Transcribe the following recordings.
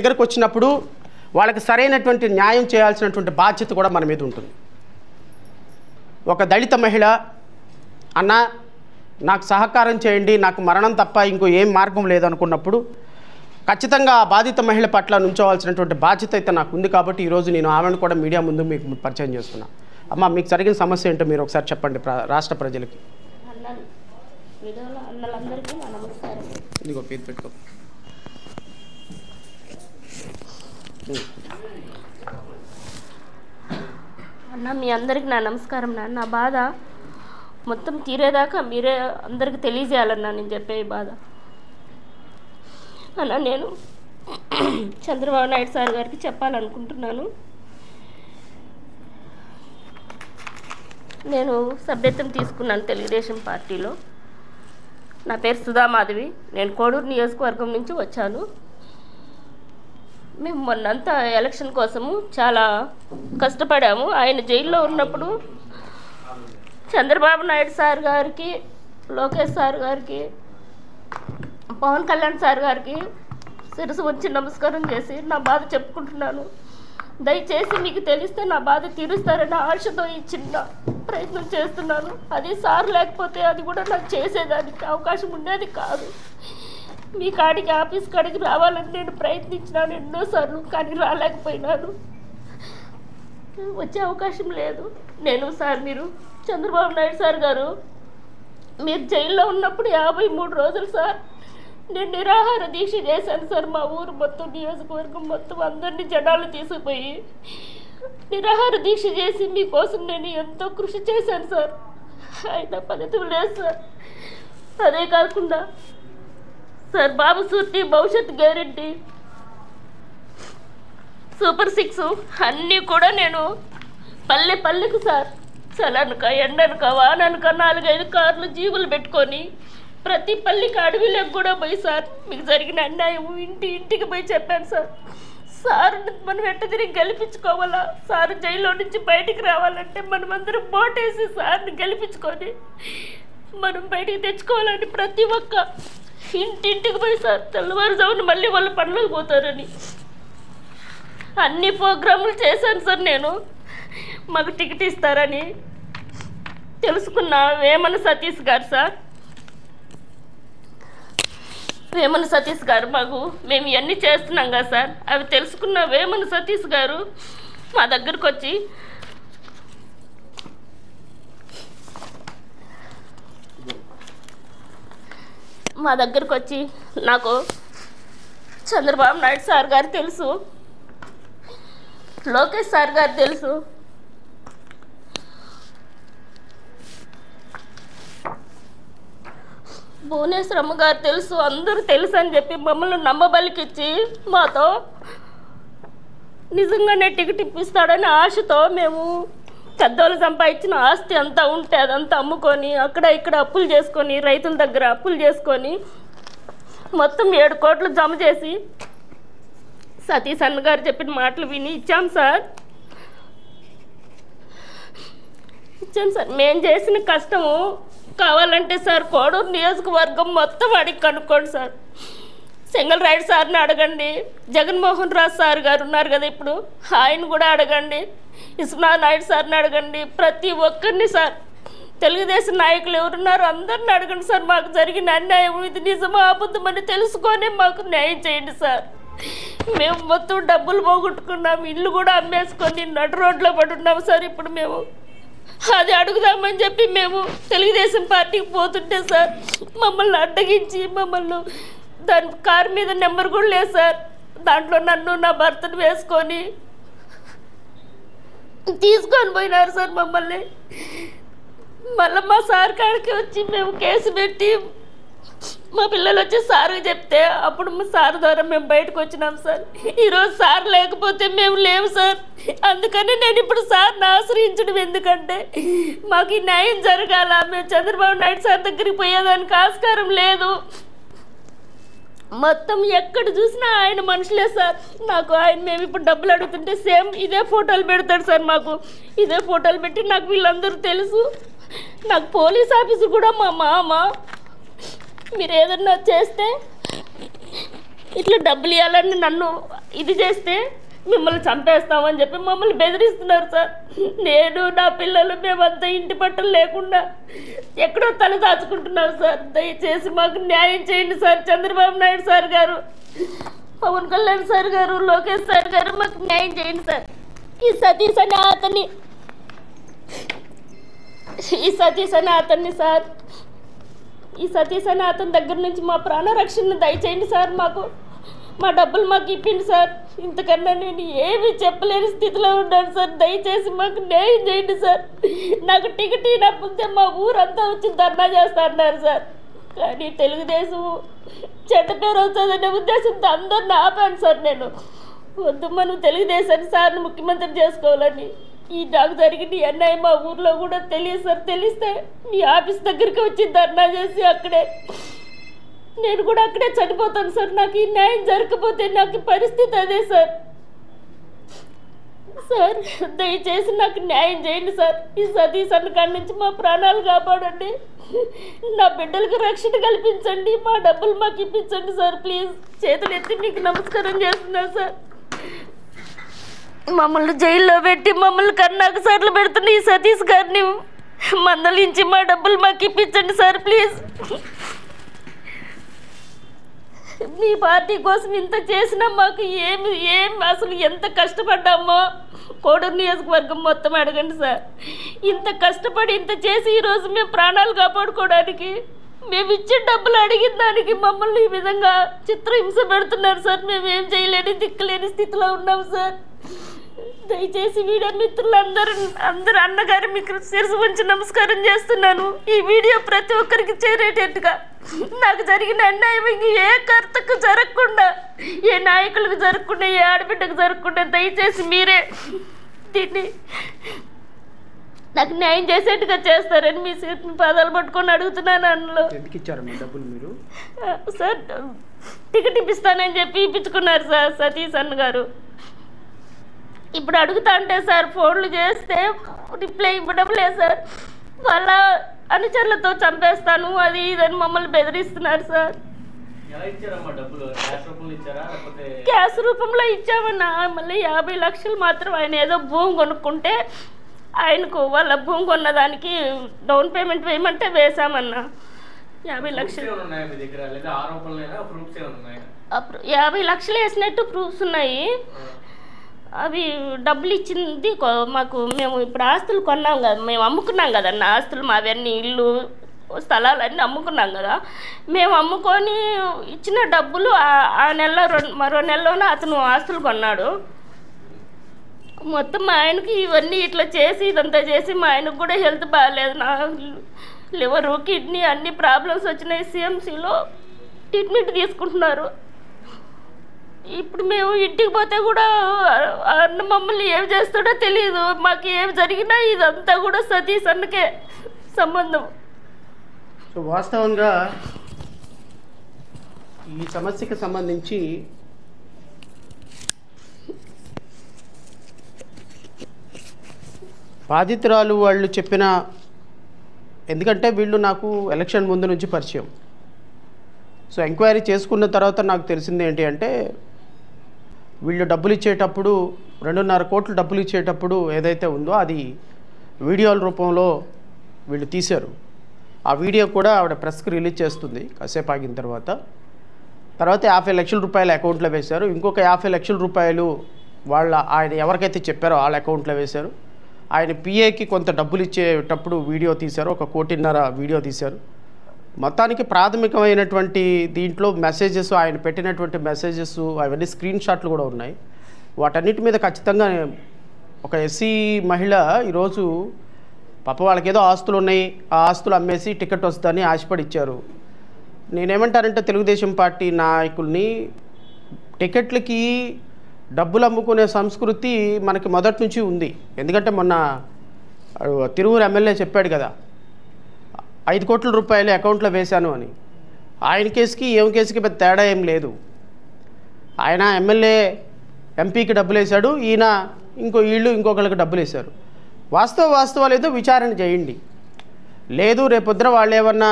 దగ్గరకు వచ్చినప్పుడు వాళ్ళకి సరైనటువంటి న్యాయం చేయాల్సినటువంటి బాధ్యత కూడా మన మీద ఉంటుంది. ఒక దళిత మహిళ అన్న నాకు సహకారం చేయండి, నాకు మరణం తప్ప ఇంకో ఏం మార్గం లేదనుకున్నప్పుడు ఖచ్చితంగా ఆ బాధిత మహిళ పట్ల నుంచోవాల్సినటువంటి బాధ్యత అయితే నాకు ఉంది. కాబట్టి ఈరోజు నేను ఆమెను కూడా మీడియా ముందు మీకు పరిచయం చేస్తున్నా. అమ్మ, మీకు జరిగిన సమస్య ఏంటో మీరు ఒకసారి చెప్పండి రాష్ట్ర ప్రజలకి. ఇదిగో పేరు పెట్టుకో. అన్న, మీ అందరికి నా నమస్కారం. నా బాధ మొత్తం తీరేదాకా మీరే అందరికి తెలియజేయాలన్నా నేను చెప్పే బాధ. అన్న, నేను చంద్రబాబు నాయుడు సార్ గారికి చెప్పాలనుకుంటున్నాను. నేను సభ్యత్వం తీసుకున్నాను తెలుగుదేశం పార్టీలో. నా పేరు సుధామాధవి. నేను కోడూరు నియోజకవర్గం నుంచి వచ్చాను. మేము మొన్నంతా ఎలక్షన్ కోసము చాలా కష్టపడాము. ఆయన జైల్లో ఉన్నప్పుడు చంద్రబాబు నాయుడు సార్ గారికి, లోకేష్ సార్ గారికి, పవన్ కళ్యాణ్ సార్ గారికి శిరసు వచ్చి నమస్కారం చేసి నా బాధ చెప్పుకుంటున్నాను. దయచేసి మీకు తెలిస్తే నా బాధ తీరుస్తారని ఆశతో ఈ చిన్న ప్రయత్నం చేస్తున్నాను. అది సార్ లేకపోతే అది కూడా నాకు చేసేదానికి అవకాశం ఉండేది కాదు. మీ కాడికి ఆఫీస్ కాడికి రావాలని నేను ప్రయత్నించినాను ఎన్నోసార్లు, కానీ రాలేకపోయినాను. వచ్చే అవకాశం లేదు. నేను సార్, మీరు చంద్రబాబు నాయుడు సార్ గారు మీరు జైల్లో ఉన్నప్పుడు 53 రోజులు సార్ నేను నిరాహార దీక్ష చేశాను సార్. మా ఊరు మొత్తం, నియోజకవర్గం మొత్తం అందరినీ జనాలు తీసుకుపోయి నిరాహార దీక్ష చేసి మీకోసం నేను ఎంతో కృషి చేశాను సార్. అయినా ఫలితం లేదు సార్. అదే కాకుండా సార్, బాబు సూర్తి భవిష్యత్ గ్యారెంటీ, సూపర్ 6 అన్నీ కూడా నేను పల్లె పల్లెకు సార్, చలనక ఎండనక వాననక 4-5 కార్లు జీవులు పెట్టుకొని ప్రతి పల్లికి అడవిలోకి కూడా పోయి సార్ మీకు జరిగిన అన్యాయం ఇంటికి పోయి చెప్పాను సార్. సార్ మనం ఎట్ట తిరిగి గెలిపించుకోవాలా, సార్ జైల్లో నుంచి బయటికి రావాలంటే మనమందరం బోటేసి సార్ని గెలిపించుకొని మనం బయటికి తెచ్చుకోవాలని ప్రతి ఒక్క ఇంటికి పోయి సార్ తెల్లవారుజామున మళ్ళీ వాళ్ళ పనులకు పోతారని అన్ని ప్రోగ్రాములు చేశాను సార్. నేను మాకు టికెట్ ఇస్తారని తెలుసుకున్న వేమన సతీష్ గారు సార్, వేమన సతీష్ గారు మేము ఇవన్నీ చేస్తున్నాం కదా సార్, అవి తెలుసుకున్న వేమన సతీష్ గారు మా దగ్గరకు వచ్చి నాకు చంద్రబాబు నాయుడు సార్ గారు తెలుసు, లోకేష్ సార్ గారు తెలుసు, భువనేశ్వరమ్మ గారు తెలుసు, అందరూ తెలుసు అని చెప్పి మమ్మల్ని నమ్మబలికిచ్చి మాతో నిజంగానే టికెట్ ఇప్పిస్తాడని ఆశతో మేము పెద్దోళ్ళు సంపాదించిన ఆస్తి అంతా ఉంటే అదంతా అమ్ముకొని అక్కడ ఇక్కడ అప్పులు చేసుకొని, రైతుల దగ్గర అప్పులు చేసుకొని మొత్తం 7 కోట్లు జమ చేసి సతీష్ అన్న గారు చెప్పిన మాటలు విని ఇచ్చాం సార్. మేము చేసిన కష్టము కావాలంటే సార్ కోడూరు నియోజకవర్గం మొత్తం అడిగి కనుక్కోండి సార్. సెంగల్ రైడ్ సార్ని అడగండి, జగన్మోహన్ రాజు సార్ గారు ఉన్నారు కదా ఇప్పుడు, ఆయన కూడా అడగండి, విశ్వనాథ్ నాయుడు సార్ని అడగండి, ప్రతి ఒక్కరిని సార్, తెలుగుదేశం నాయకులు ఎవరున్నారు అందరిని అడగండి సార్. మాకు జరిగిన అన్యాయం ఇది నిజమా అబద్ధమని తెలుసుకొని మాకు న్యాయం చేయండి సార్. మేము మొత్తం డబ్బులు పోగొట్టుకున్నాం, ఇల్లు కూడా అమ్మేసుకొని నడు రోడ్లో పడి ఉన్నాము సార్. ఇప్పుడు మేము అది అడుగుదామని చెప్పి మేము తెలుగుదేశం పార్టీకి పోతుంటే సార్ మమ్మల్ని అడ్డగించి మమ్మల్ని దాని కారు మీద నెంబర్ కూడా లేదు సార్, దాంట్లో నన్ను నా భర్తను వేసుకొని తీసుకొని పోయినారు సార్ మమ్మల్ని. మళ్ళీ మా సార్ కాడికి వచ్చి మేము కేసు పెట్టి మా పిల్లలు వచ్చి సార్కి చెప్తే అప్పుడు మా సార్ ద్వారా మేము బయటకు వచ్చినాం సార్. ఈరోజు సార్ లేకపోతే మేము లేవు సార్. అందుకని నేను ఇప్పుడు సార్ని ఆశ్రయించడం ఎందుకంటే మాకు ఈ న్యాయం జరగాల. మేము చంద్రబాబు నాయుడు సార్ దగ్గరికి పోయేదానికి ఆస్కారం లేదు. మొత్తం ఎక్కడ చూసినా ఆయన మనుషులే సార్. నాకు ఆయన మేము ఇప్పుడు డబ్బులు అడుగుతుంటే సేమ్ ఇదే ఫోటోలు పెడతాడు సార్. మాకు ఇదే ఫోటోలు పెట్టి నాకు వీళ్ళందరూ తెలుసు. నాకు పోలీస్ ఆఫీసు కూడా మా మామ, మీరు ఏదన్నా చేస్తే ఇట్లా డబ్బులు ఇవ్వాలని నన్ను ఇది చేస్తే మిమ్మల్ని చంపేస్తామని చెప్పి మమ్మల్ని బెదిరిస్తున్నారు సార్. నేను నా పిల్లలు మేమంతా ఇంటి పట్టలు లేకుండా ఎక్కడో తల దాచుకుంటున్నాం సార్. దయచేసి మాకు న్యాయం చేయండి సార్. చంద్రబాబు నాయుడు సార్ గారు, పవన్ కళ్యాణ్ సార్ గారు, లోకేష్ సార్ గారు మాకు న్యాయం చేయండి సార్. ఈ సతీష్ అనే సార్, ఈ సతీష్ అనే అతని దగ్గర నుంచి మా ప్రాణ రక్షణ దయచేయండి సార్. మాకు మా డబ్బులు మాకు ఇప్పిండి సార్. ఇంతకన్నా నేను ఏమీ చెప్పలేని స్థితిలో ఉన్నాను సార్. దయచేసి మాకు న్యాయం చేయండి సార్. నాకు టికెట్ ఇవ్వకపోతే మా ఊరంతా వచ్చి ధర్నా చేస్తా అన్నారు సార్. కానీ తెలుగుదేశం చెడ్డ పేరు వస్తుందనే ఉద్దేశంతో అందరిని ఆపాను సార్. నేను వద్దు, మనం తెలుగుదేశాన్ని సార్ని ముఖ్యమంత్రి చేసుకోవాలని. ఈ నాకు జరిగిన అన్నయ్య మా ఊర్లో కూడా తెలియదు సార్. తెలిస్తే మీ ఆఫీస్ దగ్గరికి వచ్చి ధర్నా చేసి అక్కడే నేను కూడా అక్కడే చనిపోతాను సార్. నాకు ఈ న్యాయం జరగకపోతే నాకు పరిస్థితి అదే సార్. సార్ దయచేసి నాకు న్యాయం చేయండి సార్. ఈ సతీష్ అన్న కాడి నుంచి మా ప్రాణాలు కాపాడండి. నా బిడ్డలకు రక్షణ కల్పించండి. మా డబ్బులు మాకు ఇప్పించండి సార్. ప్లీజ్ చేతులు ఎత్తి మీకు నమస్కారం చేస్తున్నాను సార్. మమ్మల్ని జైల్లో పెట్టి మమ్మల్ని కన్నాకు సార్లు పెడుతున్న ఈ సతీష్ గారిని మందలించి మా డబ్బులు మాకు ఇప్పించండి సార్. ప్లీజ్. మీ పార్టీ కోసం ఇంత చేసినా మాకు ఏం అసలు ఎంత కష్టపడ్డామో కోడూరు నియోజకవర్గం మొత్తం అడగండి సార్. ఇంత కష్టపడి ఇంత చేసి ఈరోజు మేము ప్రాణాలు కాపాడుకోవడానికి మేము ఇచ్చే డబ్బులు అడిగిన దానికి మమ్మల్ని ఈ విధంగా చిత్రహింస పెడుతున్నారు సార్. మేము ఏం చేయలేని దిక్కులేని స్థితిలో ఉన్నాం సార్. దయచేసి వీడియో మిత్రులందరూ అన్నగారు మీకు శిరసు ఉంచి నమస్కారం చేస్తున్నాను. ఈ వీడియో ప్రతి ఒక్కరికి చేరేటట్టుగా నాకు జరిగిన అన్యాయం ఏ కర్తకు జరగకుండా, ఏ నాయకులకు జరగకుండా, ఏ ఆడబిడ్డకు జరగకుండా దయచేసి మీరే దీన్ని నాకు న్యాయం చేసేట్టుగా చేస్తారని మీ పాదాలు పట్టుకొని అడుగుతున్నాను. అందులో సార్ టికెట్ ఇప్పిస్తానని చెప్పి ఇప్పించుకున్నారు సార్ సతీష్ అన్న గారు. ఇప్పుడు అడుగుతా అంటే సార్ ఫోన్లు చేస్తే రిప్లై ఇవ్వడం లేదు సార్. వాళ్ళ అనుచరులతో చంపేస్తాను అది ఇదని మమ్మల్ని బెదిరిస్తున్నారు సార్. క్యాష్ రూపంలో ఇచ్చామన్నా. మళ్ళీ 50 లక్షలు మాత్రం ఆయన ఏదో భూమి కొనుక్కుంటే ఆయనకు వాళ్ళ భూమి కొన్నదానికి డౌన్ పేమెంట్ వేయమంటే వేసామన్నా. 50 లక్షలు 50 లక్షలు వేసినట్టు ప్రూఫ్స్ ఉన్నాయి. అవి డబ్బులు ఇచ్చింది మాకు. మేము ఇప్పుడు ఆస్తులు కొన్నాం కదా, మేము అమ్ముకున్నాం కదన్న ఆస్తులు మావన్నీ, ఇల్లు స్థలాలన్నీ అమ్ముకున్నాం కదా. మేము అమ్ముకొని ఇచ్చిన డబ్బులు ఆ నెలలో మరో నెలలోనే అతను ఆస్తులు కొన్నాడు. మొత్తం మా ఆయనకి ఇవన్నీ ఇట్లా చేసి ఇదంతా చేసి మా ఆయనకు కూడా హెల్త్ బాగాలేదు. నా లివరు కిడ్నీ అన్ని ప్రాబ్లమ్స్ వచ్చినాయి. సిఎంసిలో ట్రీట్మెంట్ తీసుకుంటున్నారు. ఇప్పుడు మేము ఇంటికి పోతే కూడా అన్న మమ్మల్ని ఏం చేస్తాడో తెలియదు. మాకు ఏం జరిగినా ఇదంతా కూడా సతీష్ అన్నకే సంబంధం. సో వాస్తవంగా ఈ సమస్యకి సంబంధించి బాధితురాలు వాళ్ళు చెప్పిన, ఎందుకంటే వీళ్ళు నాకు ఎలక్షన్ ముందు నుంచి పరిచయం. సో ఎంక్వైరీ చేసుకున్న తర్వాత నాకు తెలిసింది ఏంటి అంటే, వీళ్ళు డబ్బులు ఇచ్చేటప్పుడు 2.5 కోట్లు డబ్బులు ఇచ్చేటప్పుడు ఏదైతే ఉందో అది వీడియోల రూపంలో వీళ్ళు తీశారు. ఆ వీడియో కూడా ఆవిడ ప్రెస్కి రిలీజ్ చేస్తుంది కాసేపు ఆగిన తర్వాత 50 లక్షల రూపాయలు అకౌంట్లో వేశారు. ఇంకొక 50 లక్షల రూపాయలు ఆయన ఎవరికైతే చెప్పారో వాళ్ళ అకౌంట్లో వేశారు. ఆయన పిఏకి కొంత డబ్బులు ఇచ్చేటప్పుడు వీడియో తీశారు. 1.5 కోట్ల వీడియో తీశారు. మొత్తానికి ప్రాథమికమైనటువంటి దీంట్లో మెసేజెస్, ఆయన పెట్టినటువంటి మెసేజెస్ అవన్నీ స్క్రీన్ షాట్లు కూడా ఉన్నాయి. వాటన్నిటి మీద ఖచ్చితంగా ఒక ఎస్సీ మహిళ ఈరోజు పాప వాళ్ళకి ఏదో ఆస్తులు ఉన్నాయి, ఆ ఆస్తులు అమ్మేసి టికెట్ వస్తుందని ఆశపడి ఇచ్చారు. నేనేమంటానంటే తెలుగుదేశం పార్టీ నాయకుల్ని, టికెట్లకి డబ్బులు అమ్ముకునే సంస్కృతి మనకి మొదటి నుంచి ఉంది. ఎందుకంటే మొన్న తిరువురు ఎమ్మెల్యే చెప్పాడు కదా, 5 కోట్ల రూపాయలు అకౌంట్లో వేశాను అని. ఆయన కేసుకి ఏం కేసుకి పెద్ద తేడా ఏం లేదు. ఆయన ఎమ్మెల్యే ఎంపీకి డబ్బులు వేశాడు, ఈయన ఇంకొకరికి డబ్బులు వేశారు. వాస్తవాలు ఏదో విచారణ చేయండి. లేదు రేపొద్దున వాళ్ళు ఏమన్నా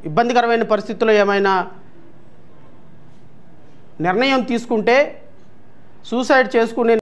ఇబ్బందికరమైన పరిస్థితుల్లో ఏమైనా నిర్ణయం తీసుకుంటే సూసైడ్ చేసుకునే